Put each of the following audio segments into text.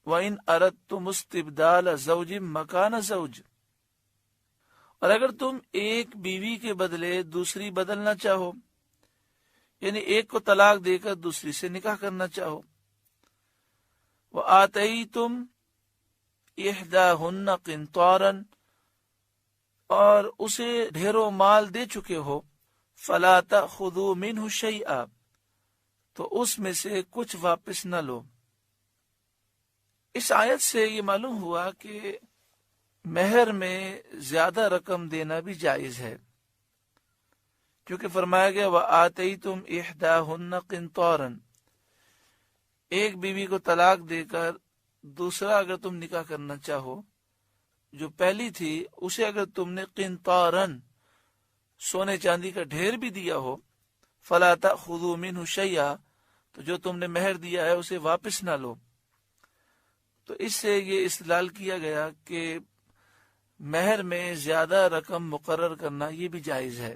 وَإِنْ أَرَدْتُمُ اسْتِبْدَالَ زَوْجٍ مَكَانَ زَوْجٍ، اور اگر تم ایک بیوی کے بدلے دوسری بدلنا چاہو، یعنی ایک کو طلاق دے کر دوسری سے نکاح کرنا چاہو، وَآتَيْتُمْ إِحْدَاهُنَّ قِنْطَارًا، اور اسے ڈھیروں مال دے چکے ہو، فَلَا تَأْخُذُوا مِنْهُ شَيْئًا، تو اس میں سے کچھ واپس نہ لو۔ اس آیت سے یہ معلوم ہوا کہ مہر میں زیادہ رقم دینا بھی جائز ہے، کیونکہ فرمایا گیا وَآتَيْتُمْ إِحْدَاهُنَّ قِنْطَارًا، ایک بیوی کو طلاق دے کر دوسرا اگر تم نکاح کرنا چاہو، جو پہلی تھی اسے اگر تم نے قنطاراً سونے چاندی کا ڈھیر بھی دیا ہو، فَلَا تَأْخُذُوا مِنْهُ شَيْئًا، تو جو تم نے مہر دیا ہے اسے واپس نہ لو۔ تو اس سے یہ استدلال کیا گیا کہ مہر میں زیادہ رقم مقرر کرنا یہ بھی جائز ہے،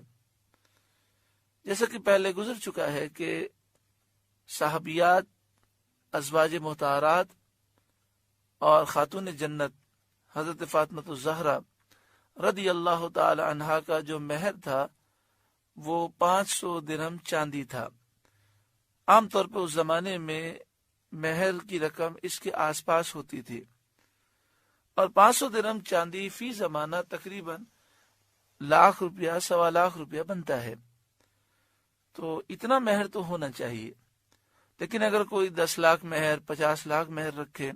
جیسا کہ پہلے گزر چکا ہے کہ صحابیات، ازواج مطہرات اور خاتون جنت حضرت فاطمہ الزہرا رضی اللہ تعالی عنہا کا جو مہر تھا وہ 500 درہم چاندی تھا۔ عام طور پہ اس زمانے میں مہر کی رقم اس کے آس پاس ہوتی تھی، اور 500 درہم چاندی فی زمانہ تقریباً لاکھ روپیہ، 1.25 روپیہ بنتا ہے، تو اتنا مہر تو ہونا چاہیے۔ لیکن اگر کوئی 10 لاکھ مہر، 50 لاکھ مہر رکھے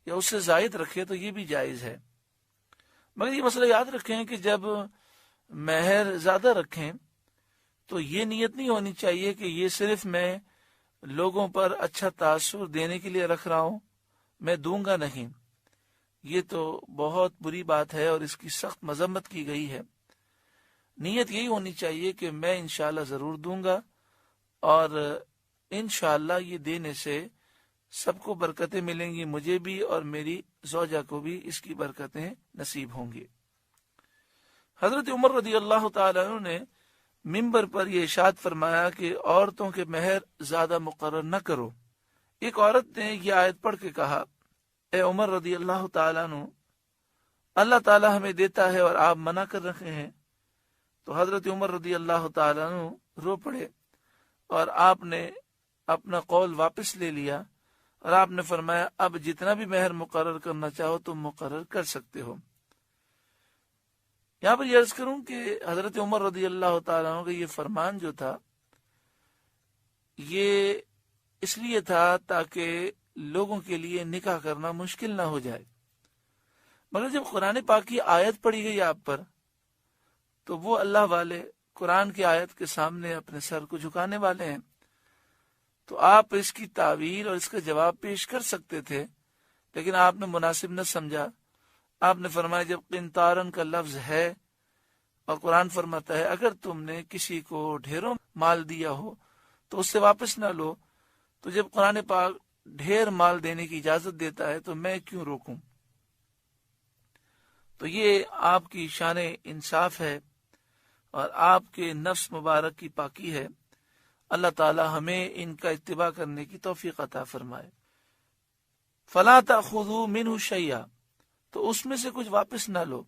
یا اس سے زائد رکھے تو یہ بھی جائز ہے، مگر یہ مسئلہ یاد رکھیں کہ جب مہر زیادہ رکھیں تو یہ نیت نہیں ہونی چاہیے کہ یہ صرف میں لوگوں پر اچھا تاثر دینے کے لیے رکھ رہا ہوں، میں دوں گا نہیں۔ یہ تو بہت بری بات ہے اور اس کی سخت مذمت کی گئی ہے۔ نیت یہی ہونی چاہیے کہ میں انشاءاللہ ضرور دوں گا، اور انشاءاللہ یہ دینے سے سب کو برکتیں ملیں گی، مجھے بھی اور میری زوجہ کو بھی اس کی برکتیں نصیب ہوں گی۔ حضرت عمر رضی اللہ تعالیٰ عنہ نے ممبر پر یہ ارشاد فرمایا کہ عورتوں کے مہر زیادہ مقرر نہ کرو۔ ایک عورت نے یہ آیت پڑھ کے کہا، اے عمر رضی اللہ تعالیٰ عنہ، اللہ تعالیٰ ہمیں دیتا ہے اور آپ منع کر رکھے ہیں۔ تو حضرت عمر رضی اللہ تعالیٰ عنہ رو پڑے اور آپ نے اپنا قول واپس لے لیا، اور آپ نے فرمایا اب جتنا بھی مہر مقرر کرنا چاہو تم مقرر کر سکتے ہو۔ یہاں پر یہ عرض کروں کہ حضرت عمر رضی اللہ تعالیٰ عنہ کا یہ فرمان جو تھا یہ اس لیے تھا تاکہ لوگوں کے لیے نکاح کرنا مشکل نہ ہو جائے، مگر جب قرآن پاک کی آیت پڑھی گئی آپ پر تو وہ اللہ والے قرآن کی آیت کے سامنے اپنے سر کو جھکانے والے ہیں، تو آپ اس کی تعویل اور اس کا جواب پیش کر سکتے تھے، لیکن آپ نے مناسب نہ سمجھا۔ آپ نے فرمایا جب قنطارن کا لفظ ہے اور قرآن فرماتا ہے اگر تم نے کسی کو ڈھیروں مال دیا ہو تو اس سے واپس نہ لو، تو جب قرآن پاک ڈھیر مال دینے کی اجازت دیتا ہے تو میں کیوں روکوں؟ تو یہ آپ کی شان انصاف ہے اور آپ کے نفس مبارک کی پاکی ہے۔ اللہ تعالی ہمیں ان کا اتباع کرنے کی توفیق عطا فرمائے۔ فَلَا تَأْخُذُوا مِنْهُ شَيْئًا، تو اس میں سے کچھ واپس نہ لو۔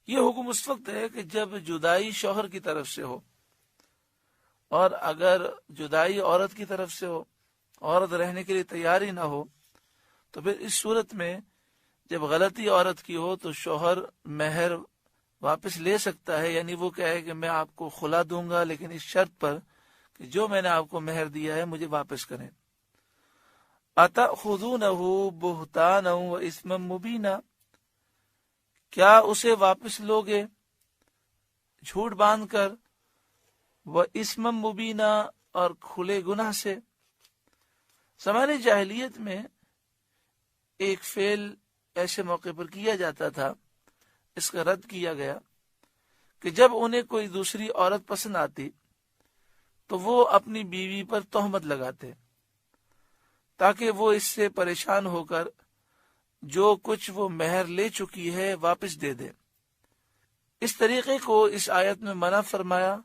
یہ حکم اس وقت ہے کہ جب جدائی شوہر کی طرف سے ہو، اور اگر جدائی عورت کی طرف سے ہو، عورت رہنے کے لیے تیار ہی نہ ہو، تو پھر اس صورت میں جب غلطی عورت کی ہو تو شوہر مہر واپس لے سکتا ہے، یعنی وہ کہے کہ میں آپ کو خلا دوں گا لیکن اس شرط پر کہ جو میں نے آپ کو مہر دیا ہے مجھے واپس کریں۔ أَتَأْخُذُونَهُ بُهْتَانًا وَإِثْمًا مُبِينًا، کیا اسے واپس لوگے جھوٹ باندھ کر، وَإِثْمًا مُبِينًا، اور کھلے گناہ سے۔ زمانے جاہلیت میں ایک فعل ایسے موقع پر کیا جاتا تھا، اس کا رد کیا گیا، کہ جب انہیں کوئی دوسری عورت پسند آتی تو وہ اپنی بیوی پر تہمت لگاتے تاکہ وہ اس سے پریشان ہو کر جو کچھ وہ مہر لے چکی ہے واپس دے دے۔ اس طریقے کو اس آیت میں منع فرمایا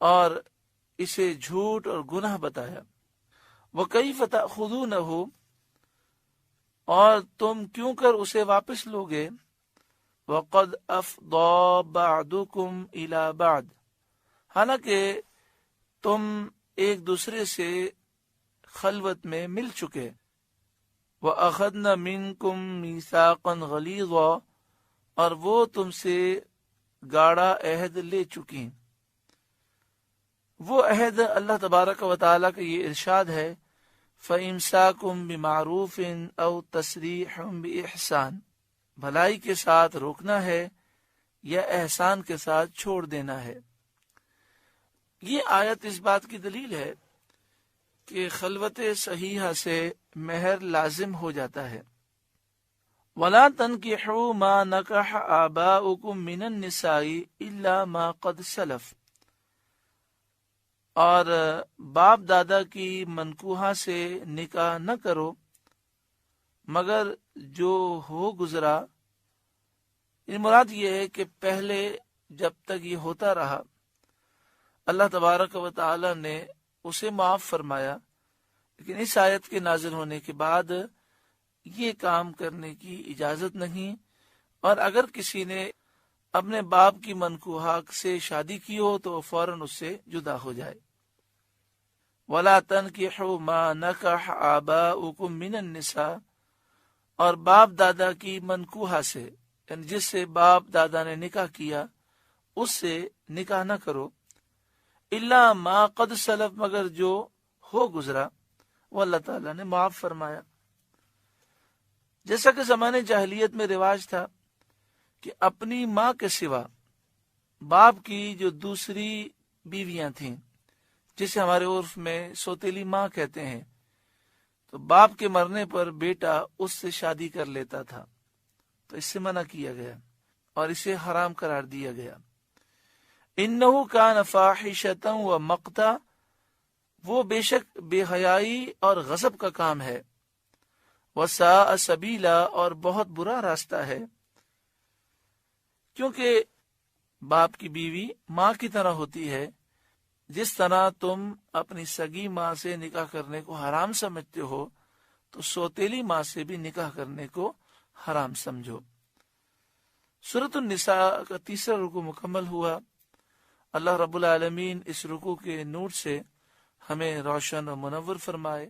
اور اسے جھوٹ اور گناہ بتایا۔ وَكَيْفَ تَأْخُذُونَهُ، اور تم کیوں کر اسے واپس لوگے؟ وَقَدْ أَفْضَى بَعْضُكُمْ إِلَى بَعْضٍ، حالانکہ تم ایک دوسرے سے خلوت میں مل چکے۔ وَأَخَذْنَ مِنْكُمْ مِيثَاقًا غَلِيظًا، اور وہ تم سے گاڑا عہد لے چکی۔ وہ عہد اللہ تبارک و تعالیٰ کا یہ ارشاد ہے، فَإِمْسَاكُمْ بِمَعْرُوفٍ أَوْ تَسْرِيحٌ بِإِحْسَانٍ، بھلائی کے ساتھ روکنا ہے یا احسان کے ساتھ چھوڑ دینا ہے۔ یہ آیت اس بات کی دلیل ہے کہ خلوت صحیحہ سے مہر لازم ہو جاتا ہے۔ وَلَا تَنْكِحُوا مَا نَكَحَ آبَاؤُكُم مِّنَ النِّسَاءِ إِلَّا مَا قَدْ سَلَفَ، اور باپ دادا کی منکوحہ سے نکاح نہ کرو مگر جو ہو گزرا۔ یہ مراد یہ ہے کہ پہلے جب تک یہ ہوتا رہا اللہ تبارک و تعالی نے اسے معاف فرمایا، لیکن اس آیت کے نازل ہونے کے بعد یہ کام کرنے کی اجازت نہیں، اور اگر کسی نے اپنے باپ کی منکوحہ سے شادی کی ہو تو فوراً اس سے جدا ہو جائے۔ وَلَا تَنْكِحُوا مَا نَكَحَ آبَاؤُكُم مِّنَ النِّسَاءِ، اور باپ دادا کی منکوحہ سے، یعنی جس سے باپ دادا نے نکاح کیا اس سے نکاح نہ کرو، الا ما قد سلف، مگر جو ہو گزرا، وہ اللہ تعالیٰ نے معاف فرمایا۔ جیسا کہ زمانے جاہلیت میں رواج تھا کہ اپنی ماں کے سوا باپ کی جو دوسری بیویاں تھیں، جسے ہمارے عرف میں سوتیلی ماں کہتے ہیں، تو باپ کے مرنے پر بیٹا اس سے شادی کر لیتا تھا، تو اس سے منع کیا گیا اور اسے حرام قرار دیا گیا۔ انہو کان فاحشۃ و مقتا، وہ بے شک بے حیائی اور غضب کا کام ہے، وساء سبیلا، اور بہت برا راستہ ہے، کیونکہ باپ کی بیوی ماں کی طرح ہوتی ہے، جس طرح تم اپنی سگی ماں سے نکاح کرنے کو حرام سمجھتے ہو تو سوتیلی ماں سے بھی نکاح کرنے کو حرام سمجھو۔ سورۃ النساء کا تیسرا رکوع مکمل ہوا۔ اللہ رب العالمین اس رکوع کے نور سے ہمیں روشن و منور فرمائے۔